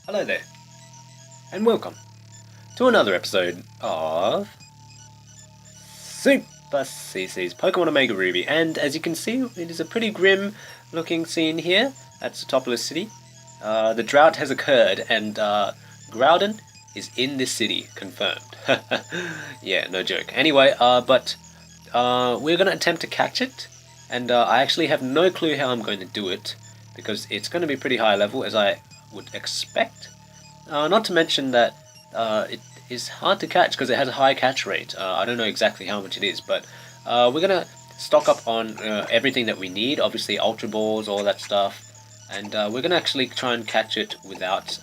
Hello there, and welcome to another episode of SuperCC's Pokemon Omega Ruby. And as you can see, it is a pretty grim looking scene here at Sootopolis City. The drought has occurred, and Groudon is in this city, confirmed. Yeah, no joke. Anyway, but we're going to attempt to catch it, and I actually have no clue how I'm going to do it, because it's going to be pretty high level, as I would expect. Not to mention that it is hard to catch because it has a high catch rate. I don't know exactly how much it is, but we're going to stock up on everything that we need, obviously Ultra Balls, all that stuff, and we're going to actually try and catch it without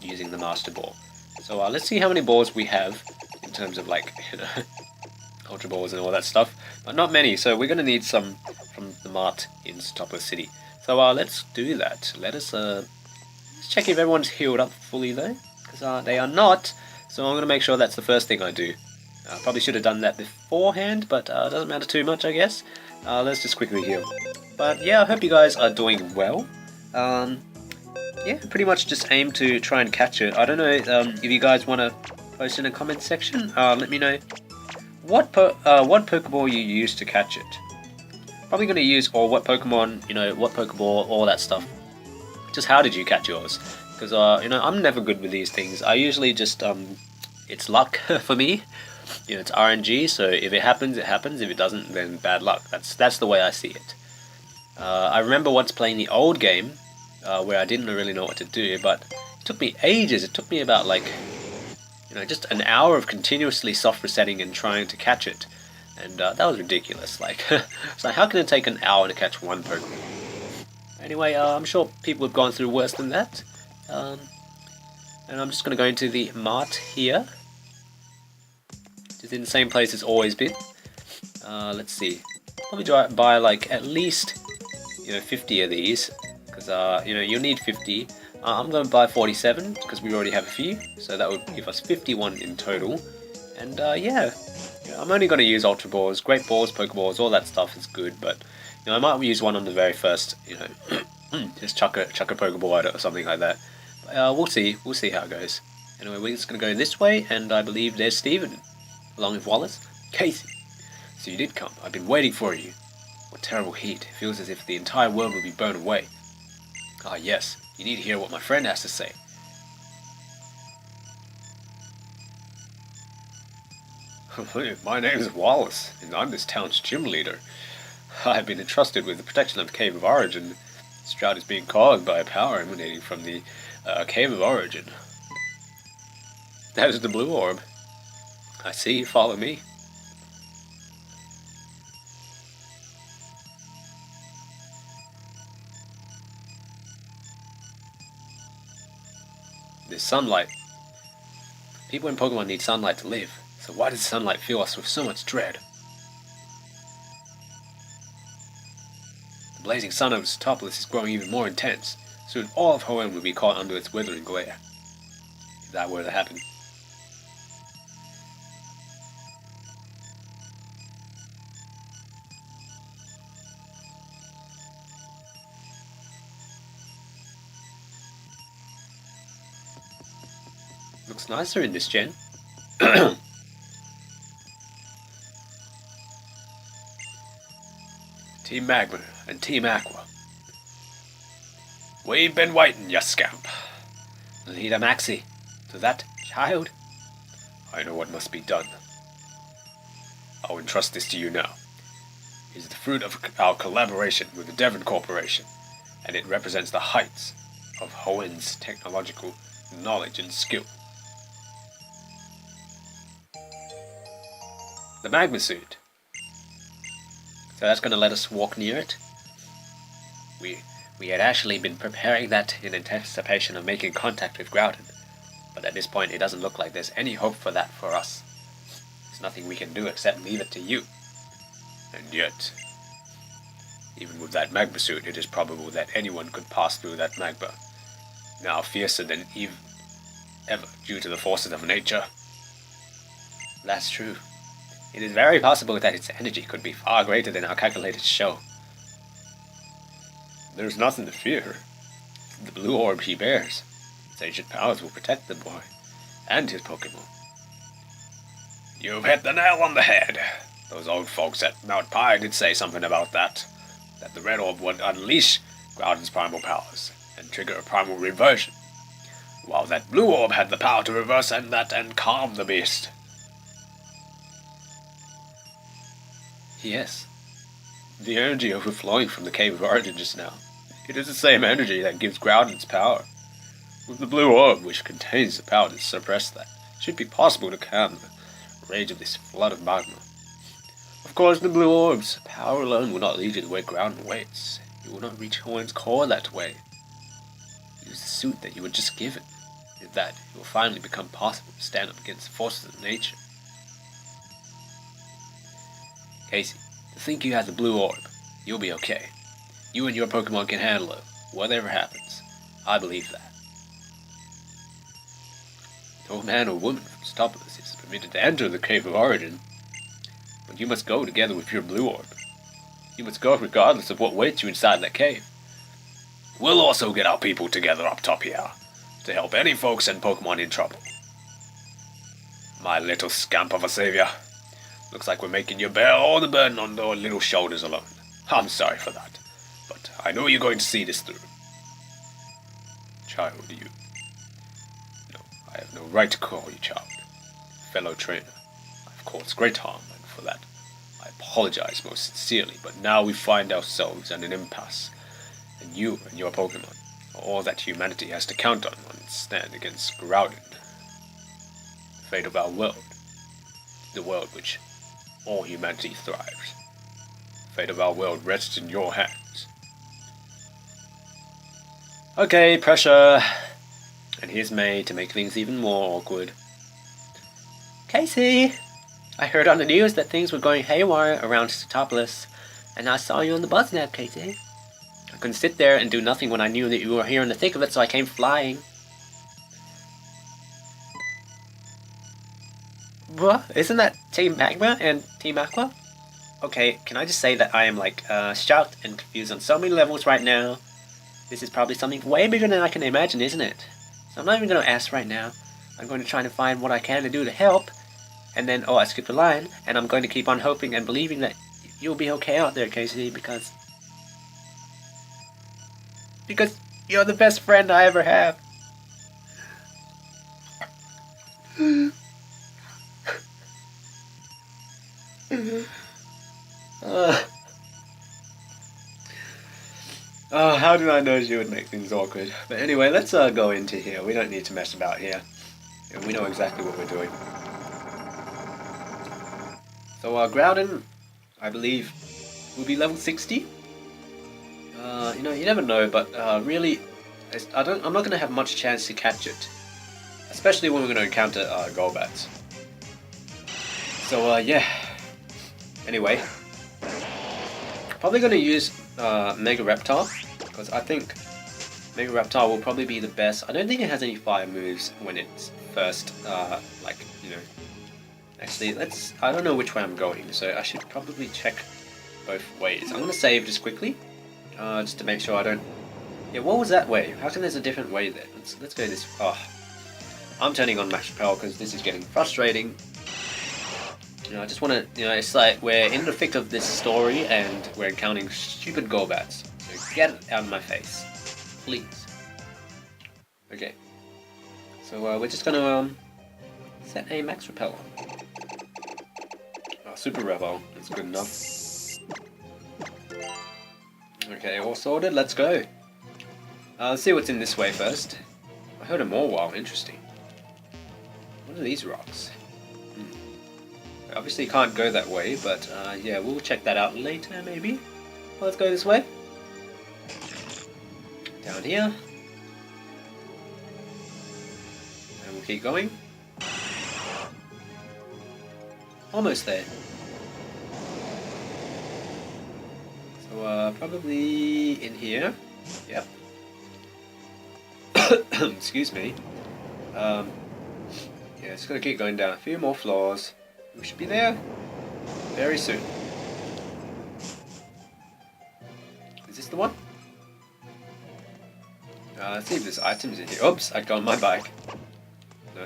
using the Master Ball. So let's see how many balls we have in terms of, like, Ultra Balls and all that stuff, but not many, so we're going to need some from the mart in Sootopolis City. So let's do that. Let's check if everyone's healed up fully though, because they are not, so I'm going to make sure that's the first thing I do. Probably should have done that beforehand, but it doesn't matter too much, I guess. Let's just quickly heal. But yeah, I hope you guys are doing well. Yeah, pretty much just aim to try and catch it. I don't know if you guys want to post in the comment section. Let me know what Pokeball you use to catch it. Probably going to use, or what Pokemon, what Pokeball, all that stuff. Just how did you catch yours? Because I'm never good with these things. I usually just it's luck for me. It's RNG. So if it happens, it happens. If it doesn't, then bad luck. That's the way I see it. I remember once playing the old game where I didn't really know what to do, but it took me ages. It took me about just an hour of continuously soft resetting and trying to catch it, and that was ridiculous. So how can it take an hour to catch one Pokemon? Anyway, I'm sure people have gone through worse than that. And I'm just going to go into the mart here. It's in the same place it's always been. Let's see. Probably buy at least 50 of these, because you'll need 50. I'm going to buy 47 because we already have a few, so that would give us 51 in total. And yeah, I'm only going to use Ultra Balls, Great Balls, Pokeballs, all that stuff is good, but I might use one on the very first, just chuck a Pokeball at it or something like that. But, we'll see how it goes. Anyway, we're just going to go this way, and I believe there's Steven, along with Wallace. Casey, so you did come. I've been waiting for you. What terrible heat. It feels as if the entire world will be burned away. Ah yes, you need to hear what my friend has to say. My name is Wallace, and I'm this town's gym leader. I have been entrusted with the protection of the Cave of Origin. This drought is being caused by a power emanating from the Cave of Origin. That is the blue orb. I see, follow me. There's sunlight. People in Pokemon need sunlight to live, so why does sunlight fill us with so much dread? The blazing sun of Sootopolis is growing even more intense. Soon all of Hoenn will be caught under its withering glare. If that were to happen. Looks nicer in this gen. Team Magma and Team Aqua. We've been waiting, you scamp. Leader Maxi, to that child? I know what must be done. I'll entrust this to you now. It is the fruit of our collaboration with the Devon Corporation, and it represents the heights of Hoenn's technological knowledge and skill. The Magma Suit. So that's going to let us walk near it. We had actually been preparing that in anticipation of making contact with Groudon, but at this point it doesn't look like there's any hope for that for us. There's nothing we can do except leave it to you. And yet, even with that Magma Suit, it is probable that anyone could pass through that magma, now fiercer than ever due to the forces of nature. That's true. It is very possible that its energy could be far greater than our calculated show. There's nothing to fear. The blue orb he bears. Its ancient powers will protect the boy and his Pokemon. You've hit the nail on the head. Those old folks at Mount Pi did say something about that. That the red orb would unleash Groudon's primal powers and trigger a primal reversion, while that blue orb had the power to reverse and calm the beast. Yes. The energy overflowing from the Cave of Origin just now. It is the same energy that gives Groudon its power. With the blue orb, which contains the power to suppress that, it should be possible to calm the rage of this flood of magma. Of course, the blue orb's power alone will not lead you to where Groudon waits. You will not reach Horn's core that way. Use the suit that you were just given. With that, it will finally become possible to stand up against the forces of nature. Casey, to think you have the blue orb, you'll be okay. You and your Pokemon can handle it, whatever happens. I believe that. No man or woman from Stopolis is permitted to enter the Cave of Origin, but you must go together with your blue orb. You must go regardless of what waits you inside that cave. We'll also get our people together up top here, to help any folks and Pokemon in trouble. My little scamp of a savior. Looks like we're making you bear all the burden on your little shoulders alone. I'm sorry for that, but I know you're going to see this through. Child, you... No, I have no right to call you child. Fellow trainer, I've caused great harm, and for that, I apologize most sincerely, but now we find ourselves at an impasse, and you and your Pokemon are all that humanity has to count on when it stands against Groudon. The fate of our world, the world which all humanity thrives. The fate of our world rests in your hands. Okay, pressure. And here's May to make things even more awkward. Casey! I heard on the news that things were going haywire around Stopolis, and I saw you on the bus now, Casey. I couldn't sit there and do nothing when I knew that you were here in the thick of it, so I came flying. What? Isn't that Team Magma and Team Aqua? Okay, can I just say that I am shocked and confused on so many levels right now. This is probably something way bigger than I can imagine, isn't it? So I'm not even going to ask right now. I'm going to try to find what I can to do to help. And then, I skipped a line, and I'm going to keep on hoping and believing that you'll be okay out there, Casey, because you're the best friend I ever have. How did I know she would make things awkward? But anyway, let's go into here. We don't need to mess about here. We know exactly what we're doing. So Groudon, I believe, will be level 60. You never know, but really, I'm not going to have much chance to catch it. Especially when we're going to encounter Golbats. So yeah. Anyway, probably going to use Mega Reptar, because I think Mega Reptar will probably be the best. I don't think it has any fire moves when it's first, Actually, I don't know which way I'm going, so I should probably check both ways. I'm going to save just quickly, just to make sure I don't... Yeah, what was that way? How come there's a different way there? Let's go this... Oh, I'm turning on Max Repel because this is getting frustrating. I just want to, it's like we're in the thick of this story and we're encountering stupid Golbats. So get it out of my face. Please. Okay. So we're just going to set a Max Repel on. Super Revo, that's good enough. Okay, all sorted, let's go. Let's see what's in this way first. I heard a Morwell, interesting. What are these rocks? Obviously can't go that way, but yeah, we'll check that out later maybe. Well, let's go this way. Down here. And we'll keep going. Almost there. So probably in here. Yep. Excuse me. Yeah, it's gonna keep going down a few more floors. We should be there very soon. Is this the one? Let's see if there's items in here. Oops, I got on my bike.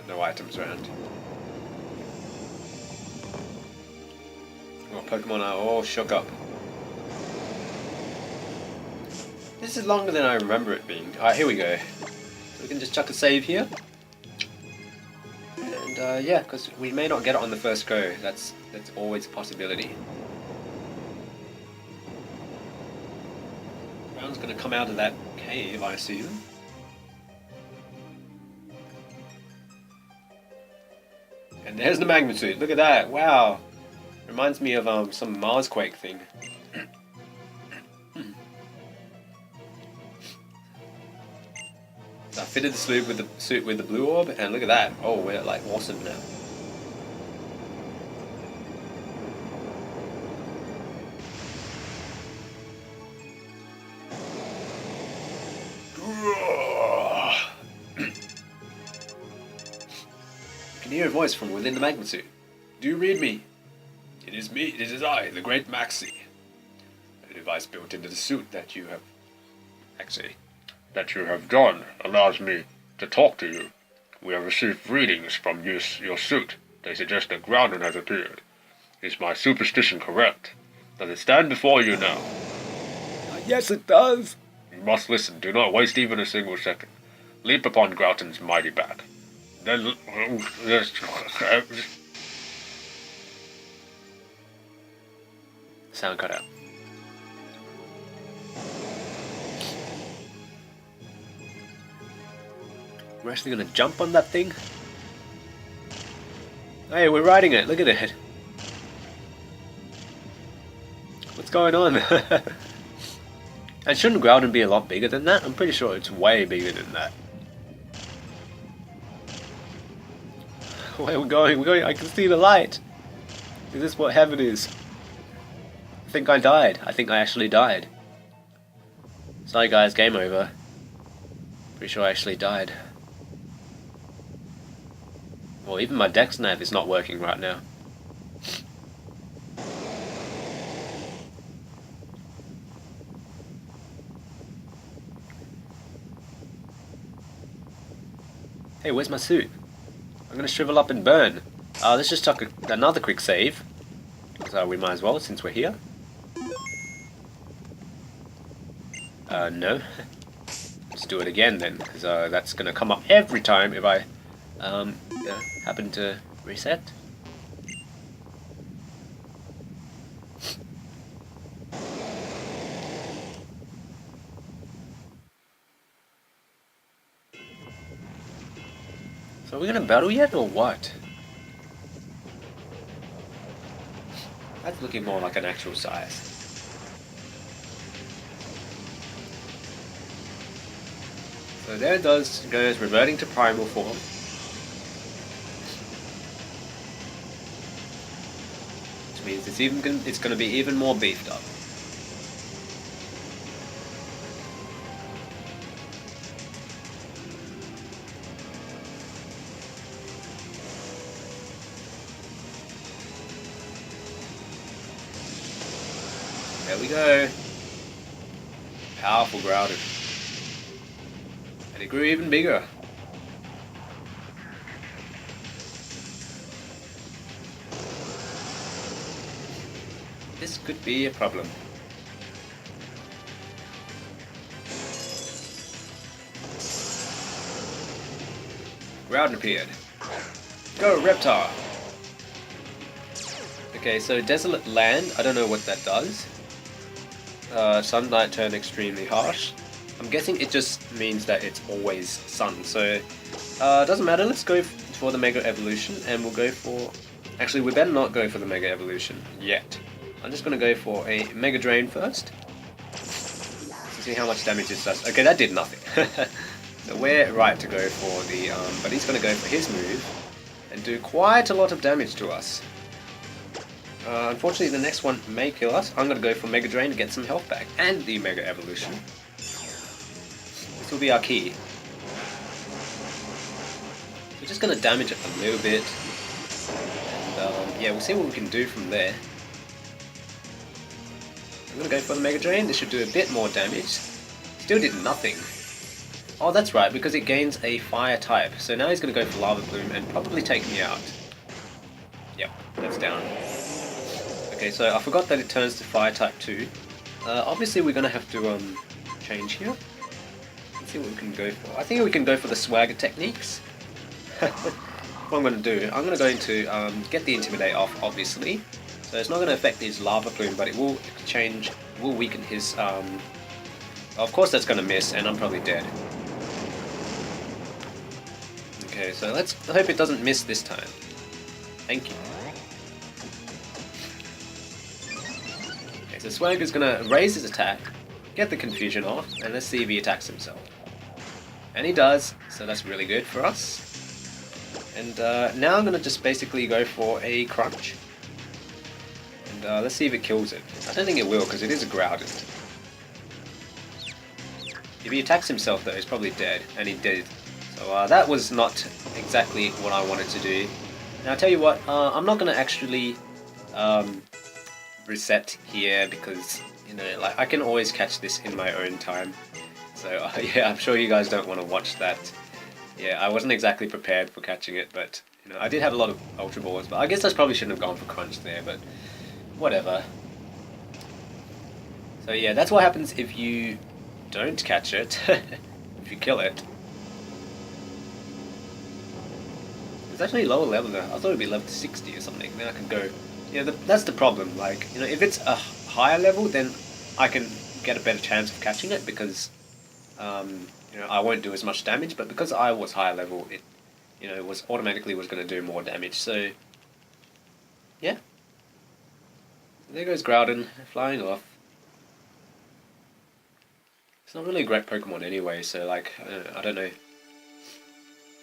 No items around. Oh, Pokemon are all shook up. This is longer than I remember it being. Alright, here we go. So we can just chuck a save here. And yeah, because we may not get it on the first go. That's always a possibility. Groudon's gonna come out of that cave, I assume. And there's the magma suit. Look at that! Wow, reminds me of some Marsquake thing. So I fitted the suit with the blue orb, and look at that! Oh, we're like awesome now. I can hear a voice from within the magma suit. Do you read me? It is me, it is I, the great Maxi. A device built into the suit that you have... that you have done allows me to talk to you. We have received readings from your suit. They suggest that Groudon has appeared. Is my superstition correct? Does it stand before you now? Yes, it does! You must listen. Do not waste even a single second. Leap upon Groudon's mighty back. Then... Sound cut out. We're actually gonna jump on that thing? Hey, we're riding it, look at it! What's going on? And shouldn't Groudon be a lot bigger than that? I'm pretty sure it's way bigger than that. Where are we going? We're going, I can see the light! Is this what heaven is? I think I died. I think I actually died. Sorry guys, game over. Pretty sure I actually died. Well, even my Dex nav is not working right now. Hey, where's my suit? I'm gonna shrivel up and burn. Let's just chuck another quick save. So we might as well, since we're here. No. Let's do it again then, because that's gonna come up every time if I happen to reset. So are we gonna battle yet, or what? That's looking more like an actual size. So there it goes, reverting to primal form. Which means it's going to be even more beefed up. There we go. Powerful Groudon. And it grew even bigger. This could be a problem. Groudon appeared. Go, Reptar! Okay, so Desolate Land, I don't know what that does. Sunlight turned extremely harsh. I'm guessing it just means that it's always sun, so it doesn't matter, let's go for the Mega Evolution, and we'll go for... Actually, we better not go for the Mega Evolution yet. I'm just going to go for a Mega Drain first. To see how much damage this does. Okay, that did nothing. So we're right to go for the... but he's going to go for his move and do quite a lot of damage to us. Unfortunately, the next one may kill us. I'm going to go for Mega Drain to get some health back. And the Mega Evolution. This will be our key. We're just going to damage it a little bit. And yeah, we'll see what we can do from there. I'm going to go for the Mega Drain. This should do a bit more damage. Still did nothing. Oh, that's right, because it gains a fire type. So now he's going to go for Lava Plume and probably take me out. Yep, that's down. Okay, so I forgot that it turns to fire type too. Obviously we're going to have to change here. Let's see what we can go for. I think we can go for the swagger techniques. What I'm going to do, I'm going to go into get the Intimidate off, obviously. So it's not going to affect his Lava Plume, but it will will weaken his... of course that's going to miss, and I'm probably dead. Okay, so let's hope it doesn't miss this time. Thank you. Okay, so Swagger's going to raise his attack, get the confusion off, and let's see if he attacks himself. And he does, so that's really good for us. And now I'm going to just basically go for a Crunch. And let's see if it kills it. I don't think it will, because it is a Groudon. If he attacks himself though, he's probably dead, and he did. So that was not exactly what I wanted to do. Now I'll tell you what, I'm not going to actually reset here, because, you know, like, I can always catch this in my own time. So yeah, I'm sure you guys don't want to watch that. Yeah, I wasn't exactly prepared for catching it, but you know, I did have a lot of Ultra Balls, but I guess I probably shouldn't have gone for Crunch there, but whatever. So yeah, that's what happens if you don't catch it, if you kill it. It's actually lower level though. I thought it'd be level 60 or something, then I could go... Yeah, that's the problem, like, you know, if it's a higher level, then I can get a better chance of catching it, because you know, I won't do as much damage, but because I was higher level, it, you know, was automatically going to do more damage. So yeah, there goes Groudon flying off. It's not really a great Pokemon anyway, so like I don't know.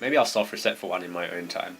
Maybe I'll soft reset for one in my own time.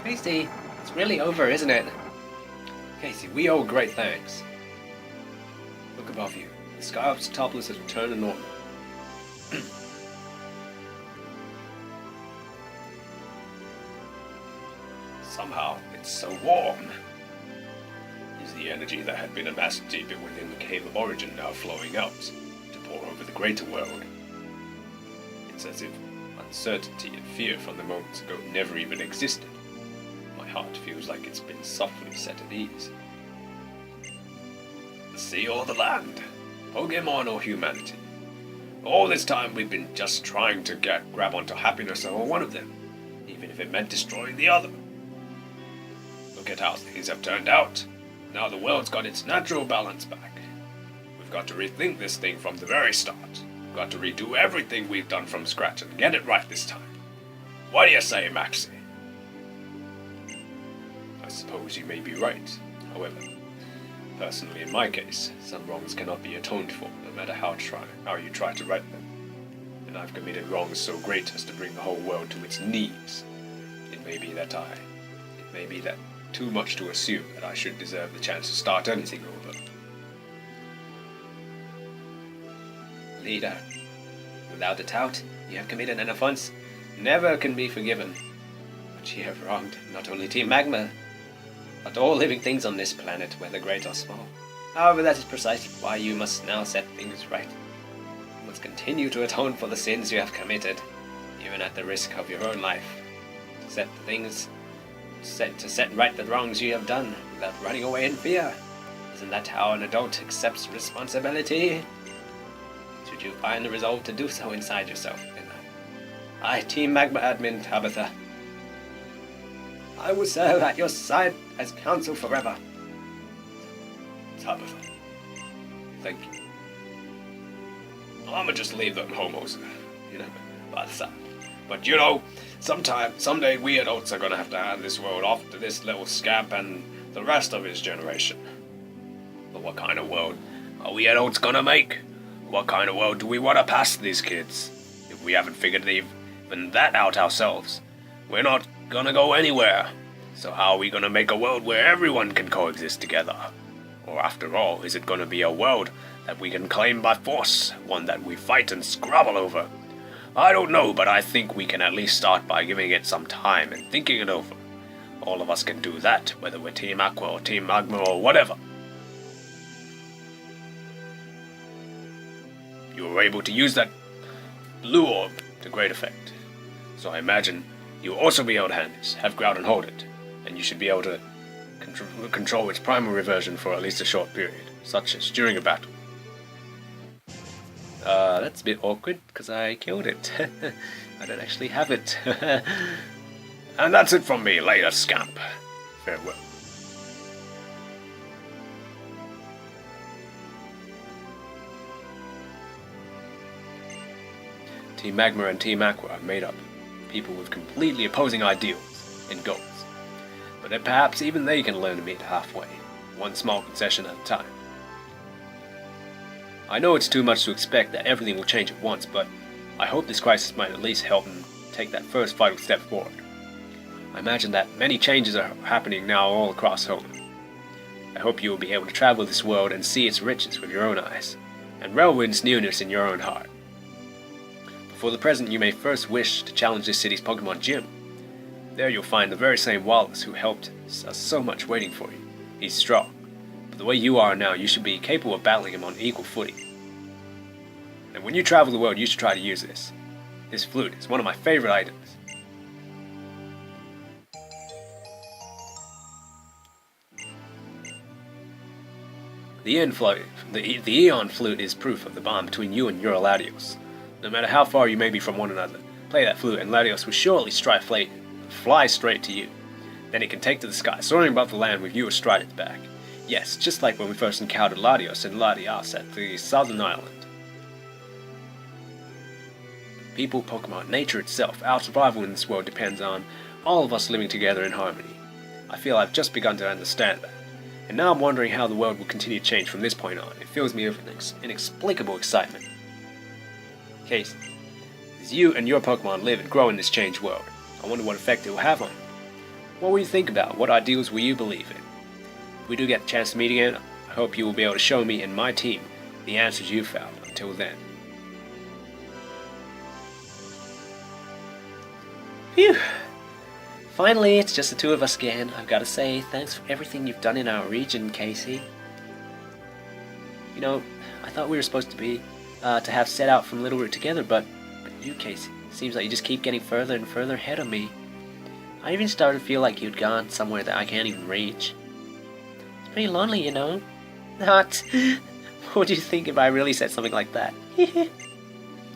Casey, it's really over, isn't it? Casey, we owe great thanks. Look above you. The sky up to topless has returned to normal. Somehow, it's so warm. Is the energy that had been amassed deep within the Cave of Origin now flowing out to pour over the greater world? It's as if uncertainty and fear from the moments ago never even existed. My heart feels like it's been softly set at ease. The sea or the land, Pokemon or humanity. All this time we've been just trying to grab onto happiness over one of them, even if it meant destroying the other. Look at how things have turned out. Now the world's got its natural balance back. We've got to rethink this thing from the very start. We've got to redo everything we've done from scratch and get it right this time. What do you say, Maxie? I suppose you may be right. However, personally in my case, some wrongs cannot be atoned for, no matter how you try to right them. And I've committed wrongs so great as to bring the whole world to its knees. It may be that too much to assume that I should deserve the chance to start anything over. Leader, without a doubt, you have committed an offense never can be forgiven. But you have wronged not only Team Magma, but all living things on this planet, whether great or small. However, that is precisely why you must now set things right. You must continue to atone for the sins you have committed, even at the risk of your own life. set right the wrongs you have done without running away in fear. Isn't that how an adult accepts responsibility? Should you find the resolve to do so inside yourself, then I, Team Magma Admin Tabitha, I will serve at your side as counsel forever. Tabitha, thank you. I'ma just leave them homos, by the side. But someday we adults are gonna have to hand this world off to this little scamp and the rest of his generation. But what kind of world are we adults gonna make? What kind of world do we want to pass to these kids? If we haven't figured even that out ourselves, we're not gonna go anywhere. So how are we gonna make a world where everyone can coexist together? Or after all, is it gonna be a world that we can claim by force, one that we fight and scrabble over? I don't know, but I think we can at least start by giving it some time and thinking it over. All of us can do that, whether we're Team Aqua or Team Magma or whatever. You were able to use that blue orb to great effect. So I imagine you'll also be able to have Groudon hold it, and you should be able to control its primal reversion for at least a short period, such as during a battle. That's a bit awkward, because I killed it. I don't actually have it. And that's it from me, later, scamp. Farewell. Team Magma and Team Aqua are made up of people with completely opposing ideals and goals. But then perhaps even they can learn to meet halfway, one small concession at a time. I know it's too much to expect that everything will change at once, but I hope this crisis might at least help them take that first vital step forward. I imagine that many changes are happening now all across home. I hope you will be able to travel this world and see its riches with your own eyes, and revel in its newness in your own heart. For the present, you may first wish to challenge this city's Pokemon gym. There you'll find the very same Wallace who helped us so much waiting for you. He's strong, but the way you are now, you should be capable of battling him on equal footing. And when you travel the world, you should try to use this. This flute is one of my favorite items. The Eon flute is proof of the bond between you and your Latios. No matter how far you may be from one another, play that flute and Latios will surely fly straight to you. Then it can take to the sky, soaring above the land with you astride its back. Yes, just like when we first encountered Latios and Latias at the southern island. People, Pokemon, nature itself, our survival in this world depends on all of us living together in harmony. I feel I've just begun to understand that. And now I'm wondering how the world will continue to change from this point on. It fills me with an inexplicable excitement. Casey, as you and your Pokemon live and grow in this changed world, I wonder what effect it will have on you. What will you think about? What ideals will you believe in? If we do get a chance to meet again, I hope you will be able to show me and my team the answers you've found. Until then. Phew! Finally, it's just the two of us again. I've got to say, thanks for everything you've done in our region, Casey. I thought we were supposed to have set out from Little Root together, but you, Casey, seems like you just keep getting further and further ahead of me. I even started to feel like you'd gone somewhere that I can't even reach. It's pretty lonely, Not. What do you think if I really said something like that?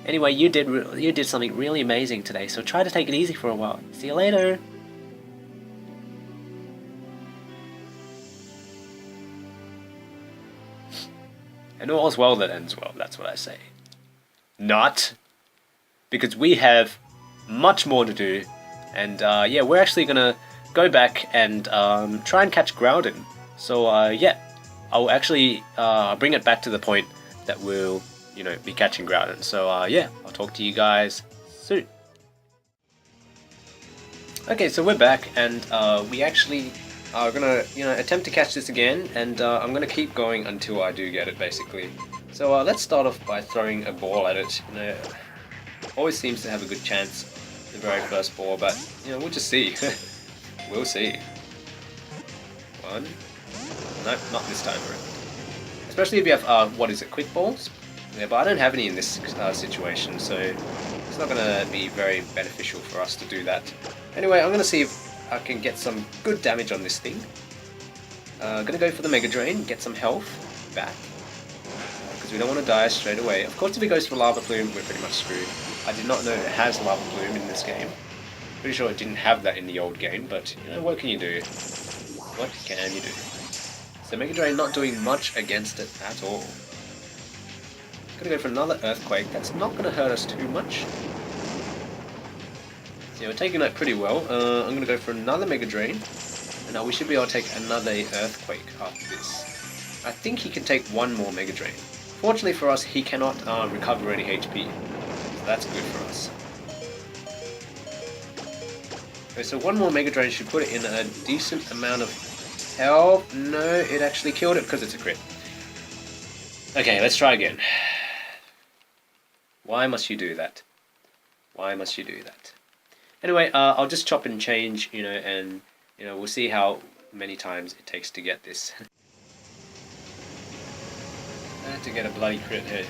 Anyway, you did something really amazing today, so try to take it easy for a while. See you later. And all's well that ends well, that's what I say. Not. Because we have much more to do. And yeah, we're actually going to go back and try and catch Groudon. So yeah, I'll actually bring it back to the point that we'll, be catching Groudon. So yeah, I'll talk to you guys soon. Okay, so we're back, and we actually are gonna, attempt to catch this again, and I'm gonna keep going until I do get it, basically. So let's start off by throwing a ball at it. Always seems to have a good chance the very first ball, but we'll just see. We'll see. One. Nope, not this time around. Especially if you have quick balls? Yeah, but I don't have any in this situation, so It's not going to be very beneficial for us to do that. Anyway, I'm going to see if I can get some good damage on this thing. Going to go for the Mega Drain, get some health back. Because we don't want to die straight away. Of course, if he goes for Lava Plume, we're pretty much screwed. I did not know it has Lava Plume in this game. Pretty sure it didn't have that in the old game, but, you know, what can you do? What can you do? So Mega Drain not doing much against it at all. Gonna go for another Earthquake. That's not gonna hurt us too much. So we're taking that pretty well. I'm gonna go for another Mega Drain. And now we should be able to take another Earthquake after this. I think he can take one more Mega Drain. Fortunately for us, he cannot recover any HP. So that's good for us. Okay, so one more Mega Drain should put it in a decent amount of health. No, it actually killed it because it's a crit. Okay, let's try again. Why must you do that? Why must you do that? Anyway, I'll just chop and change, you know, and, you know, we'll see how many times it takes to get this. To get a bloody crit here.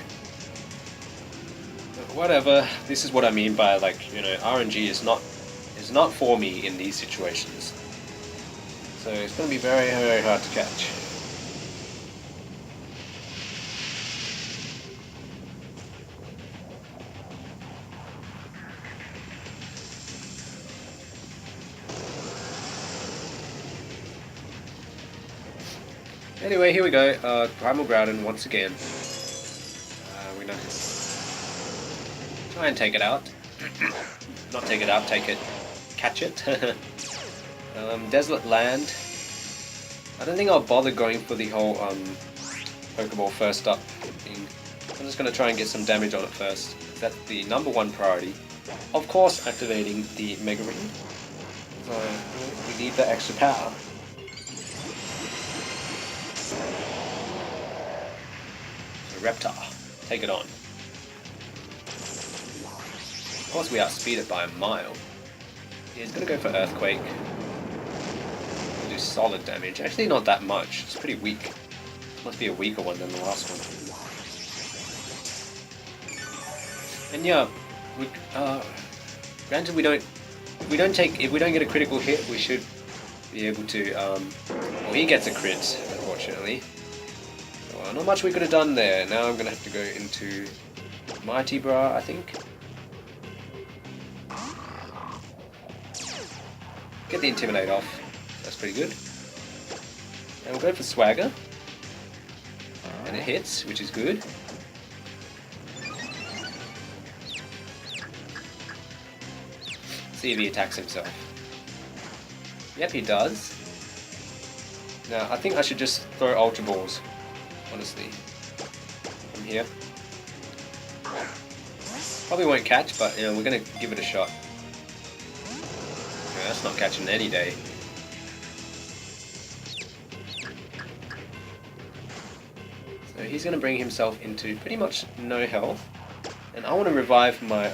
But whatever, this is what I mean by, like, you know, RNG is not for me in these situations. So it's going to be very, very hard to catch. Anyway, here we go. Primal Groudon once again. We're gonna try and take it out. Not take it out, take it. Catch it. Desolate Land. I don't think I'll bother going for the whole Pokeball first up thing. I'm just going to try and get some damage on it first. That's the #1 priority. Of course, activating the Mega Ring. So we need the extra power. Reptar, take it on. Of course we outspeed it by a mile. Yeah, he's gonna go for Earthquake. We'll do solid damage. Actually not that much, it's pretty weak. Must be a weaker one than the last one. And yeah, granted if we don't get a critical hit, we should be able to, well, he gets a crit, unfortunately. Well, not much we could have done there. Now I'm going to have to go into Mighty Bra, I think. Get the Intimidate off. That's pretty good. And we'll go for Swagger. And it hits, which is good. See if he attacks himself. Yep, he does. Now, I think I should just throw Ultra Balls. Honestly, from here. Probably won't catch, but you know, we're gonna give it a shot. Yeah, that's not catching any day. So he's gonna bring himself into pretty much no health, and I want to revive my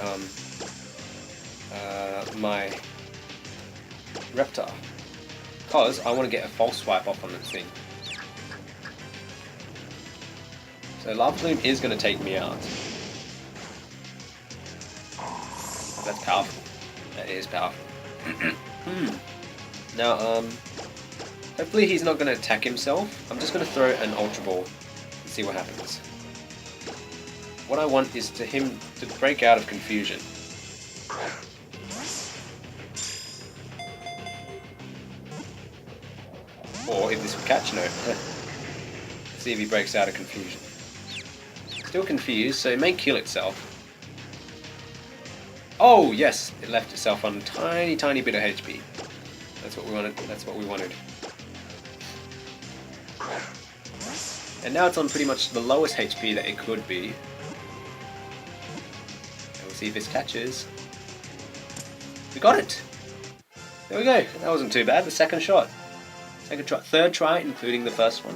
my Reptar, because I want to get a false swipe off on this thing. So Lava Plume is going to take me out. That's powerful. That is powerful. Now, hopefully he's not going to attack himself. I'm just going to throw an Ultra Ball and see what happens. What I want is to him to break out of confusion. Or if this will catch, no. Let's see if he breaks out of confusion. Still confused, so it may kill itself. Oh yes, it left itself on a tiny, tiny bit of HP. That's what we wanted. That's what we wanted. And now it's on pretty much the lowest HP that it could be. And we'll see if this catches. We got it. There we go. That wasn't too bad. The second shot. Second try, third try, including the first one.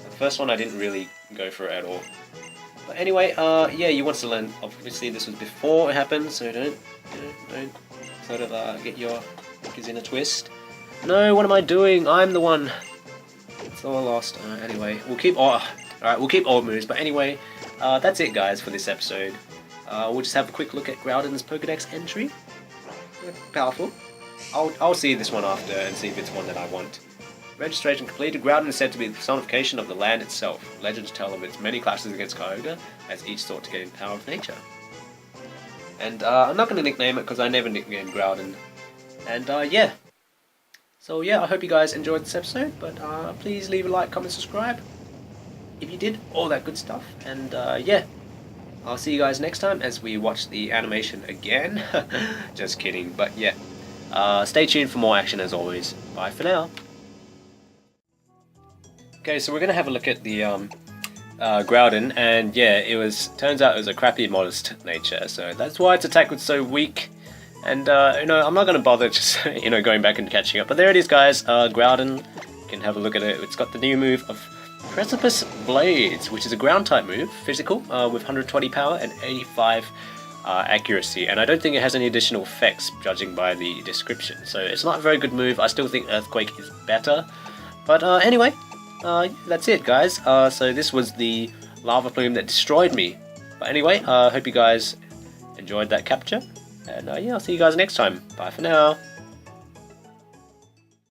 The first one I didn't really go for it at all. But anyway, yeah, you want to learn. Obviously, this was before it happened, so don't sort of get your fingers in a twist. No, what am I doing? I'm the one. So I lost. Anyway, we'll keep all. Alright, we'll keep all moves. But anyway, that's it, guys, for this episode. we'll just have a quick look at Groudon's Pokedex entry. Powerful. I'll see this one after and see if it's one that I want. Registration completed. Groudon is said to be the personification of the land itself. Legends tell of its many clashes against Kyogre, as each sought to gain power of nature. And I'm not going to nickname it because I never nicknamed Groudon. And yeah. So yeah, I hope you guys enjoyed this episode, but please leave a like, comment, subscribe if you did, all that good stuff. And yeah, I'll see you guys next time as we watch the animation again. Just kidding, but yeah. Stay tuned for more action as always. Bye for now. Okay, so we're going to have a look at the Groudon, and yeah, turns out it was a crappy modest nature, so that's why its attack was so weak. And you know, I'm not going to bother just going back and catching up, but there it is, guys. Groudon, you can have a look at it. It's got the new move of Precipice Blades, which is a ground type move, physical, with 120 power and 85 accuracy, and I don't think it has any additional effects judging by the description, so it's not a very good move. I still think Earthquake is better, but anyway, that's it, guys. So this was the lava plume that destroyed me, but anyway, hope you guys enjoyed that capture, and yeah, I'll see you guys next time. Bye for now.